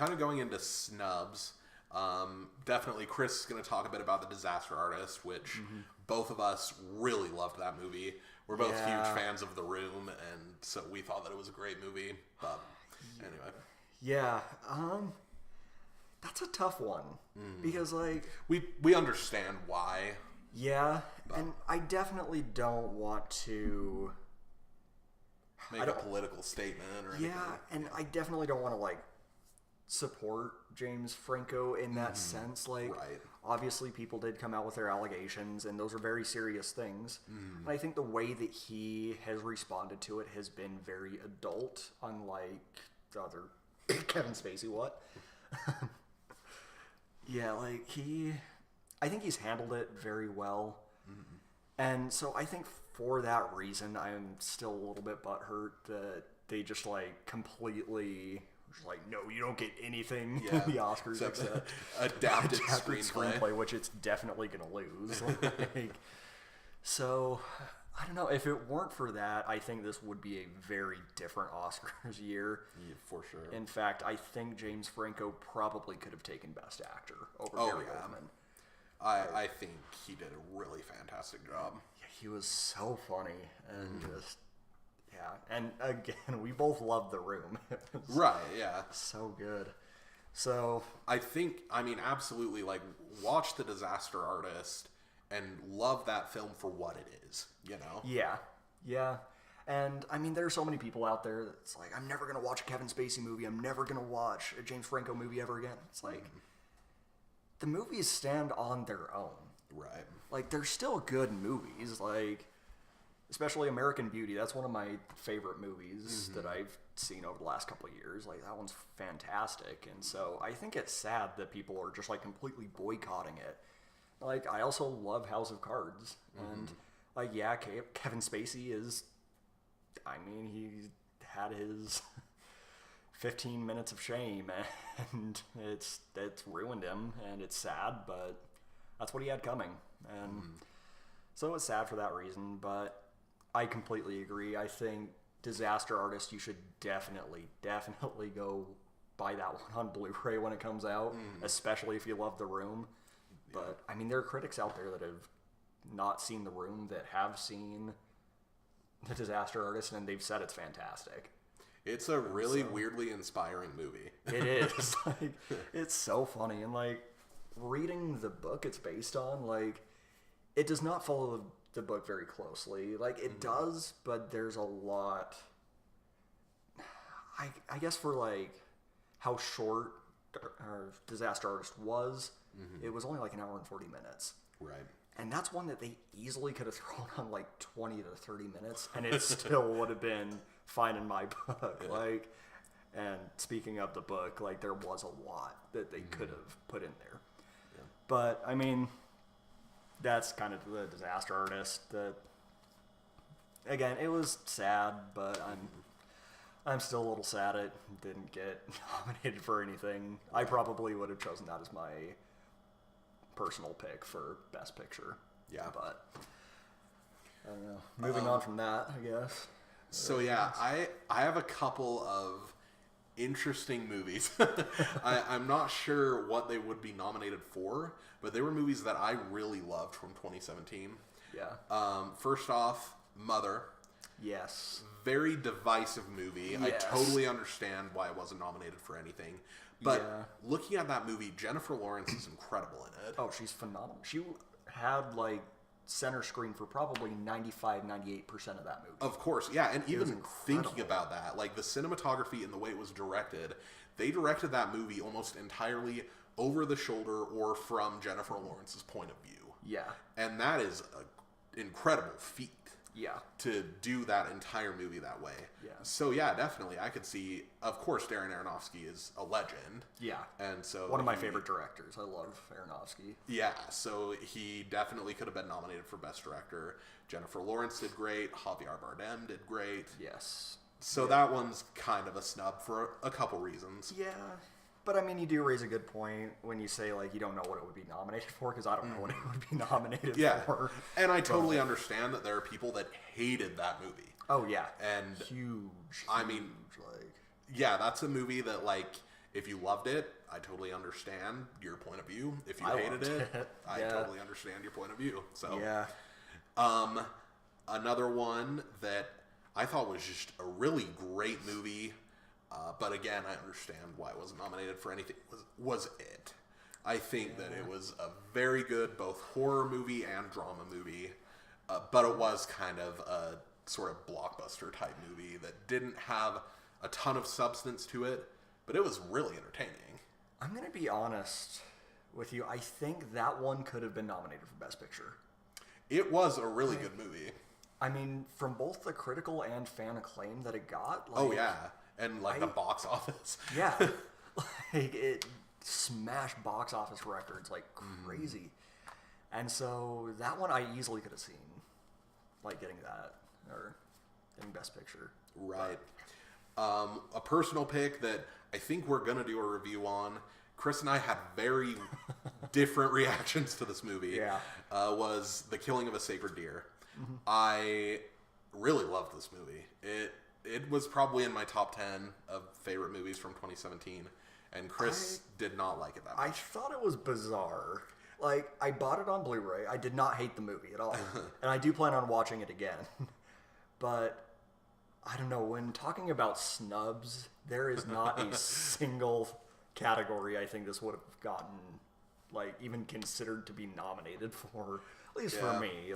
kind of going into snubs, definitely Chris is going to talk a bit about The Disaster Artist, which both of us really loved that movie. We're both huge fans of The Room, and so we thought that it was a great movie. But anyway. Yeah. That's a tough one. Because, like... We understand why. Yeah, and I definitely don't want to... Make a political statement or anything. Yeah, and I definitely don't want to, like, support James Franco in that sense. Like, obviously people did come out with their allegations, and those are very serious things. And I think the way that he has responded to it has been very adult, unlike the other Kevin Spacey, what? Yeah, like, I think he's handled it very well. And so I think for that reason, I'm still a little bit butthurt that they just, like, completely... like, no, you don't get anything in the Oscars except adapted screenplay, which it's definitely going to lose. Like, so, I don't know. If it weren't for that, I think this would be a very different Oscars year. Yeah, for sure. In fact, I think James Franco probably could have taken Best Actor over Gary Oldman. I think he did a really fantastic job. Yeah, he was so funny and just... Yeah, and again, we both loved The Room. Right, yeah. So good. So... I mean, absolutely, like, watch The Disaster Artist and love that film for what it is, you know? Yeah, yeah. And, I mean, there are so many people out there that's like, I'm never going to watch a Kevin Spacey movie, I'm never going to watch a James Franco movie ever again. It's like, the movies stand on their own. Right. Like, they're still good movies, like... Especially American Beauty. That's one of my favorite movies that I've seen over the last couple of years. Like, that one's fantastic. And so I think it's sad that people are just, like, completely boycotting it. Like, I also love House of Cards. And, like, yeah, Kevin Spacey is... I mean, he had his 15 minutes of shame. And it's ruined him. And it's sad, but that's what he had coming. And so it's sad for that reason, but... I completely agree. I think Disaster Artist, you should definitely go buy that one on Blu-ray when it comes out, especially if you love The Room. But, I mean, there are critics out there that have not seen The Room, that have seen The Disaster Artist, and they've said it's fantastic. It's a really weirdly inspiring movie. It is. Like, it's so funny. And, like, reading the book it's based on, like, it does not follow the book very closely. Like, it does, but there's a lot... I guess for, like, how short Disaster Artist was, it was only, like, an hour and 40 minutes. Right. And that's one that they easily could have thrown on, like, 20 to 30 minutes, and it still would have been fine in my book. Yeah. Like, and speaking of the book, like, there was a lot that they could have put in there. Yeah. But, I mean... That's kind of the Disaster Artist. Again, it was sad, but I'm still a little sad it didn't get nominated for anything. I probably would have chosen that as my personal pick for Best Picture. Yeah. But, I don't know. Moving on from that, I guess. So, yeah, I have a couple of interesting movies. I'm not sure what they would be nominated for, but they were movies that I really loved from 2017. Yeah. First off, Mother. Yes. Very divisive movie. Yes. I totally understand why it wasn't nominated for anything. But looking at that movie, Jennifer Lawrence is incredible in it. Oh, she's phenomenal. She had, like, center screen for probably 95-98% of that movie. Of course, yeah, and even thinking about that, like the cinematography and the way it was directed, they directed that movie almost entirely over the shoulder or from Jennifer Lawrence's point of view. Yeah. And that is an incredible feat. Yeah. To do that entire movie that way. Yeah. So yeah, definitely, I could see. Of course, Darren Aronofsky is a legend. Yeah. And so one of my favorite directors. I love Aronofsky. Yeah. So he definitely could have been nominated for Best Director. Jennifer Lawrence did great. Javier Bardem did great. Yes. So that one's kind of a snub for a couple reasons. Yeah. But, I mean, you do raise a good point when you say, like, you don't know what it would be nominated for, because I don't know what it would be nominated for. And I totally understand that there are people that hated that movie. Oh, yeah. And huge. I mean, like... yeah, that's a movie that, like, If you loved it, I totally understand your point of view. If you hated it, I totally understand your point of view. So, another one that I thought was just a really great movie, but again, I understand why it wasn't nominated for anything, was It. I think that it was a very good both horror movie and drama movie, but it was kind of a sort of blockbuster type movie that didn't have a ton of substance to it, but it was really entertaining. I'm going to be honest with you. I think that one could have been nominated for Best Picture. It was a really good movie. I mean, from both the critical and fan acclaim that it got. And the box office. Yeah. It smashed box office records like crazy. And so that one I easily could have seen, getting that, or getting Best Picture. Right. A personal pick that I think we're going to do a review on. Chris and I had very different reactions to this movie. Yeah. Was The Killing of a Sacred Deer. Mm-hmm. I really loved this movie. It was probably in my top 10 of favorite movies from 2017, and Chris did not like it that much. I thought it was bizarre. I bought it on Blu-ray. I did not hate the movie at all, and I do plan on watching it again. But I don't know, when talking about snubs, there is not a single category I think this would have gotten, even considered to be nominated for, at least for me.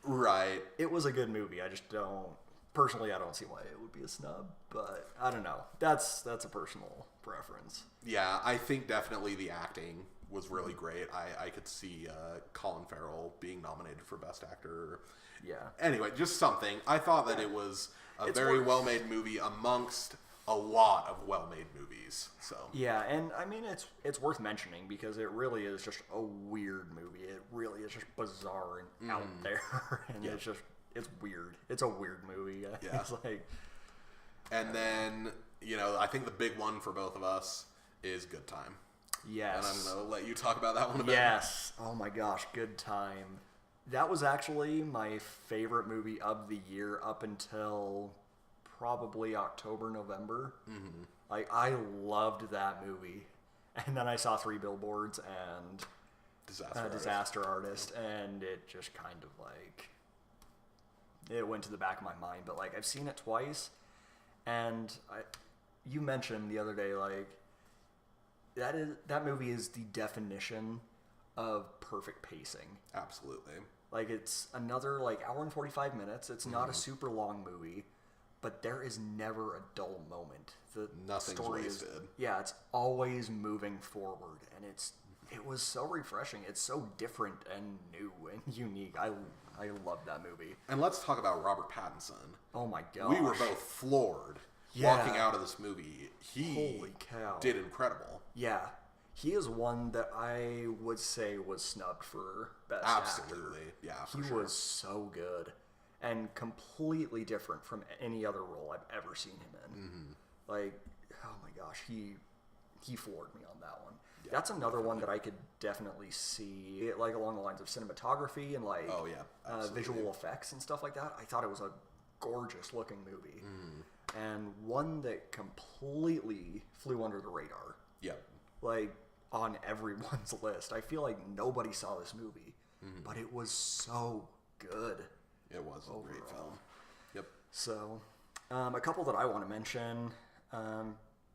Right. It was a good movie. I just don't, personally, I don't see why it would be a snub, but I don't know. That's a personal preference. Yeah, I think definitely the acting was really great. I could see Colin Farrell being nominated for Best Actor. Yeah. Anyway, just something. I thought that it was a very well-made movie amongst a lot of well-made movies. So yeah, and I mean it's worth mentioning because it really is just a weird movie. It really is just bizarre and out there, and it's weird. It's a weird movie. Yeah. It's and then I think the big one for both of us is Good Time. Yes. And I'm gonna let you talk about that one a bit. Yes. Oh my gosh, Good Time. That was actually my favorite movie of the year up until probably October, November. Mm-hmm. I loved that movie. And then I saw Three Billboards and Disaster Artist, and it just kind of it went to the back of my mind. But I've seen it twice, and you mentioned the other day that movie is the definition of perfect pacing. Absolutely. It's another hour and 45 minutes. It's not a super long movie, but there is never a dull moment. Nothing's wasted. It's always moving forward, and it was so refreshing. It's so different and new and unique. I love that movie. And let's talk about Robert Pattinson. Oh my gosh. We were both floored walking out of this movie. Holy cow. Did incredible. Yeah. He is one that I would say was snubbed for Best Absolutely. Actor. Yeah, He was so good and completely different from any other role I've ever seen him in. Mm-hmm. Oh my gosh, he floored me on that one. Yeah, that's another one that I could definitely see, along the lines of cinematography and visual effects and stuff like that. I thought it was a gorgeous looking movie, and one that completely flew under the radar. Yeah. On everyone's list. I feel like nobody saw this movie, but it was so good. It was a great film. Yep. So, a couple that I want to mention.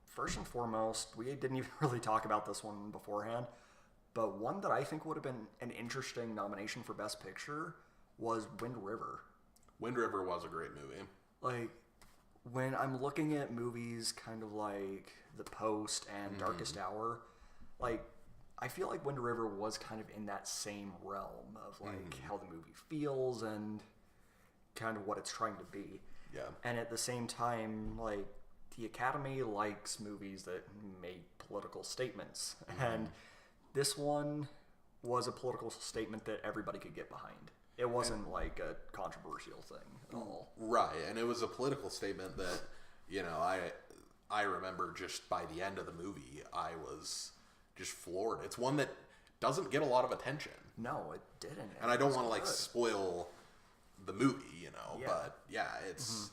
First and foremost, we didn't even really talk about this one beforehand, but one that I think would have been an interesting nomination for Best Picture was Wind River. Wind River was a great movie. When I'm looking at movies kind of like The Post and Darkest Hour, I feel like Wind River was kind of in that same realm of how the movie feels and kind of what it's trying to be. Yeah. And at the same time, the Academy likes movies that make political statements. And this one was a political statement that everybody could get behind. It wasn't a controversial thing at all. Right, and it was a political statement that, I remember just by the end of the movie, I was just floored. It's one that doesn't get a lot of attention. No, it didn't. And I don't want to spoil the movie, Yeah. but yeah, it's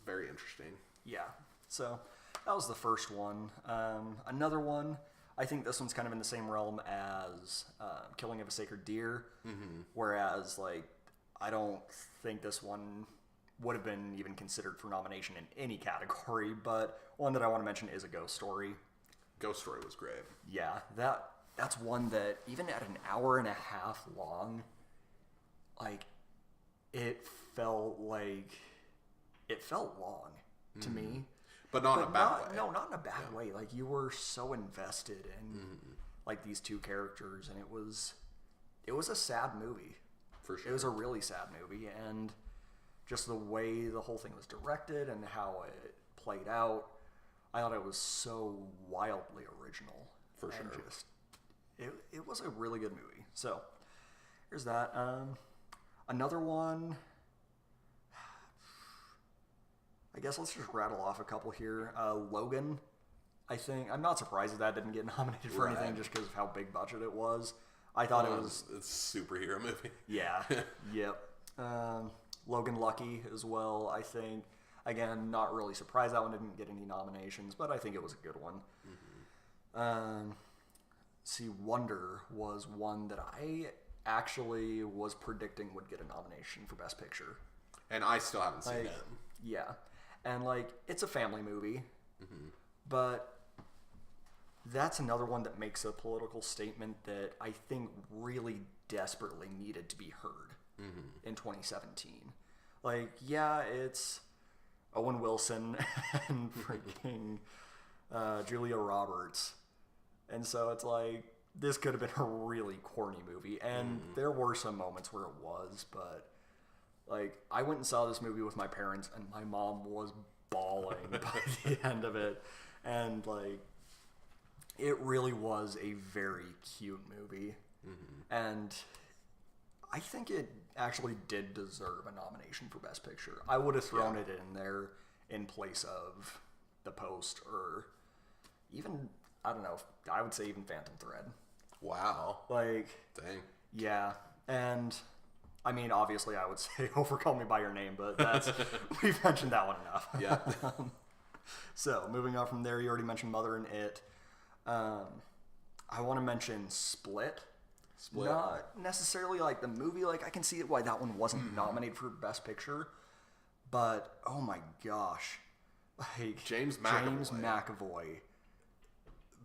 very interesting. Yeah. So, That was the first one. Another one, I think this one's kind of in the same realm as Killing of a Sacred Deer, whereas, like, I don't think this one would have been even considered for nomination in any category, but one that I want to mention is A Ghost Story. Ghost Story was great. Yeah, that's one that, even at an hour and a half long, like, it felt long to me. But not in a bad way. No, not in a bad way. Like, you were so invested in like these two characters, and it was a sad movie. For sure. It was a really sad movie, and just the way the whole thing was directed and how it played out, I thought it was so wildly original. For sure. And just, it was a really good movie. So, here's that. Another one, I guess let's just rattle off a couple here. Logan, I think, I'm not surprised that didn't get nominated for anything just because of how big budget it was. I thought it was... It's a superhero movie. Yeah, yep. Logan Lucky as well, I think. Again, not really surprised that one didn't get any nominations, but I think it was a good one. Wonder was one that I actually was predicting would get a nomination for Best Picture. And I still haven't seen it. Yeah. And, like, it's a family movie, but that's another one that makes a political statement that I think really desperately needed to be heard in 2017. Like, yeah, it's Owen Wilson and freaking Julia Roberts. And so it's like, this could have been a really corny movie. And there were some moments where it was, but, like, I went and saw this movie with my parents, and my mom was bawling by the end of it. And, like, it really was a very cute movie. And I think it actually did deserve a nomination for Best Picture. I would have thrown it in there in place of The Post, or even, I don't know, I would say even Phantom Thread. Wow. Like, dang. Yeah. And, I mean, obviously I would say Over Call Me By Your Name, but that's, we've mentioned that one enough. Yeah. So, moving on from there, you already mentioned Mother and It. I want to mention Split. Not necessarily like the movie. Like, I can see why that one wasn't nominated for Best Picture. But, oh my gosh. Like, James McAvoy.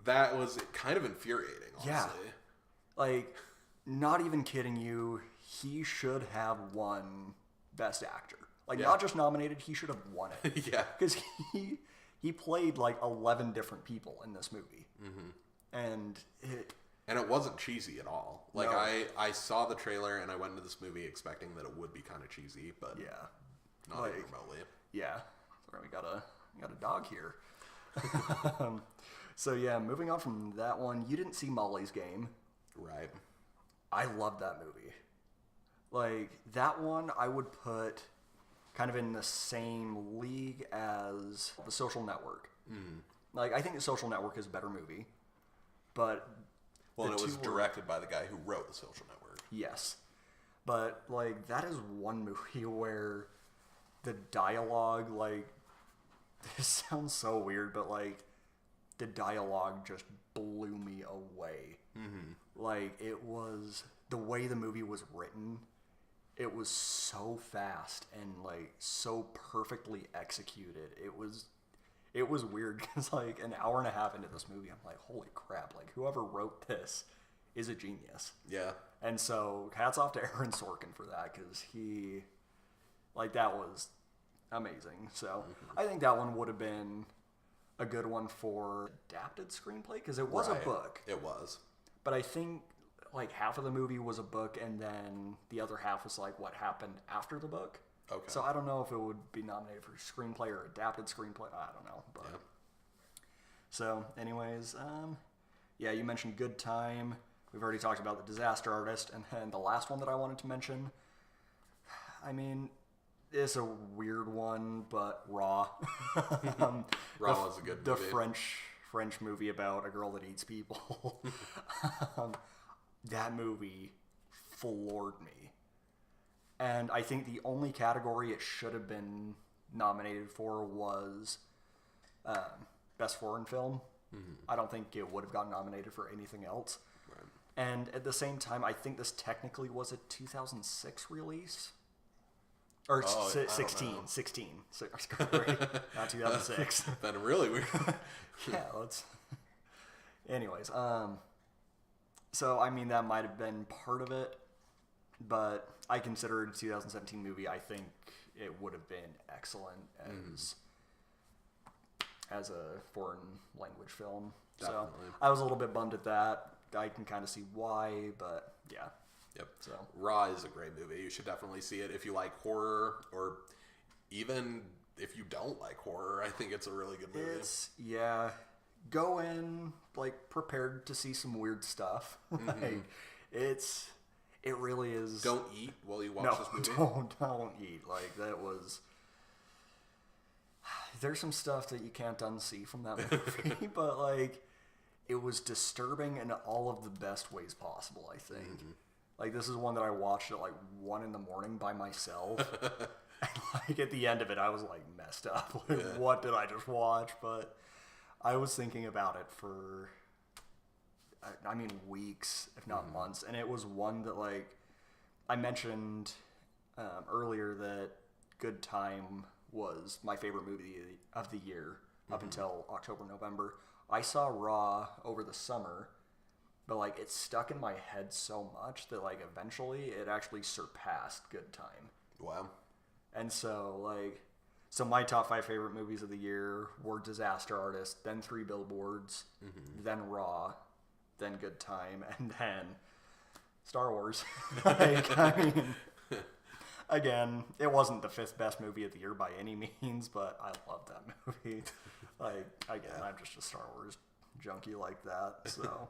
That was kind of infuriating, honestly. Yeah. Like, not even kidding you, he should have won Best Actor. Like, not just nominated, he should have won it. Yeah. Because he played, like, 11 different people in this movie. And it wasn't cheesy at all. Like, no. I saw the trailer and I went into this movie expecting that it would be kind of cheesy, but not even remotely. Yeah. Sorry, we got a dog here. So yeah, moving on from that one, you didn't see Molly's Game. Right. I loved that movie. Like, that one I would put kind of in the same league as The Social Network. Like, I think The Social Network is a better movie, but... Well, it was directed by the guy who wrote The Social Network. Yes. But, like, that is one movie where the dialogue, like, this sounds so weird, but, like, the dialogue just blew me away. Like, it was, the way the movie was written, it was so fast and, like, so perfectly executed. It was weird because, like, an hour and a half into this movie, I'm like, holy crap, like, whoever wrote this is a genius. Yeah. And so, hats off to Aaron Sorkin for that, because he, like, that was amazing. So, I think that one would have been a good one for adapted screenplay, because it was a book. It was. But I think, like, half of the movie was a book, and then the other half was, like, what happened after the book. Okay. So I don't know if it would be nominated for screenplay or adapted screenplay. I don't know. But So, anyways, yeah, you mentioned Good Time. We've already talked about The Disaster Artist, and then the last one that I wanted to mention, I mean, it's a weird one, but Raw. Raw was a good movie. The French movie about a girl that eats people. That movie floored me. And I think the only category it should have been nominated for was best foreign film. I don't think it would have gotten nominated for anything else. Right. And at the same time, I think this technically was a 2006 release. Or 16. Sorry, not 2006. Been really weird. Yeah, let's... Anyways, so, I mean, that might have been part of it, but I consider it a 2017 movie. I think it would have been excellent as a foreign language film. Definitely. So, I was a little bit bummed at that. I can kind of see why, but yeah. Yep. So Raw is a great movie. You should definitely see it if you like horror, or even if you don't like horror. I think it's a really good movie. Go in like prepared to see some weird stuff. Like it really is. Don't eat while you watch this movie. Don't eat. Like that was. There's some stuff that you can't unsee from that movie, but like it was disturbing in all of the best ways possible. I think. Like, this is one that I watched at, like, 1 a.m. by myself. And, like, at the end of it, I was, like, messed up. Like, what did I just watch? But I was thinking about it for, I mean, weeks, if not months. And it was one that, like, I mentioned earlier that Good Time was my favorite movie of the year up until October, November. I saw Raw over the summer. But, like, it stuck in my head so much that, like, eventually it actually surpassed Good Time. Wow. And so, like, my top 5 favorite movies of the year were Disaster Artist, then 3 Billboards, then Raw, then Good Time, and then Star Wars. Like, I mean, again, it wasn't the 5th best movie of the year by any means, but I love that movie. Like, again, I'm just a Star Wars junkie like that, so...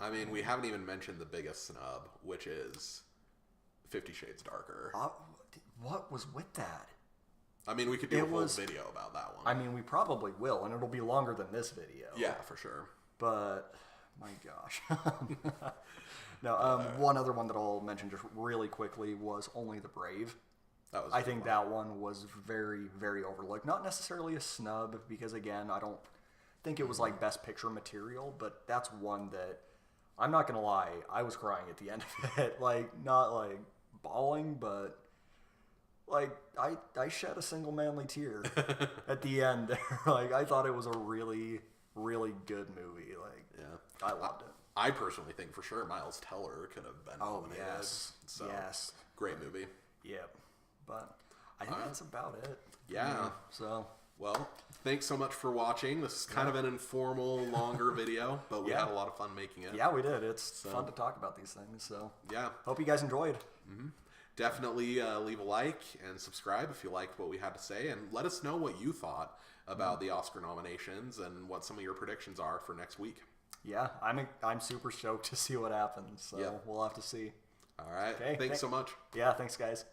I mean, we haven't even mentioned the biggest snub, which is 50 Shades Darker. What was with that? I mean, we could do a whole video about that one. I mean, we probably will, and it'll be longer than this video. Yeah, for sure. But, my gosh. No, one other one that I'll mention just really quickly was Only the Brave. I think that one was very, very overlooked. Not necessarily a snub, because, again, I don't think it was, like, best picture material, but that's one that... I'm not going to lie, I was crying at the end of it. Like, not, like, bawling, but, like, I shed a single manly tear at the end there. Like, I thought it was a really, really good movie. Like, yeah, I loved it. I personally think for sure Miles Teller could have been nominated. Yes. So, yes. Great movie. Yep. But I think that's about it. Yeah. So... Well, thanks so much for watching. This is kind of an informal, longer video, but we had a lot of fun making it. Yeah, we did. It's fun to talk about these things. So yeah, hope you guys enjoyed. Definitely leave a like and subscribe if you liked what we had to say, and let us know what you thought about the Oscar nominations and what some of your predictions are for next week. Yeah, I'm super stoked to see what happens. So we'll have to see. All right. Okay, thanks so much. Yeah, thanks, guys.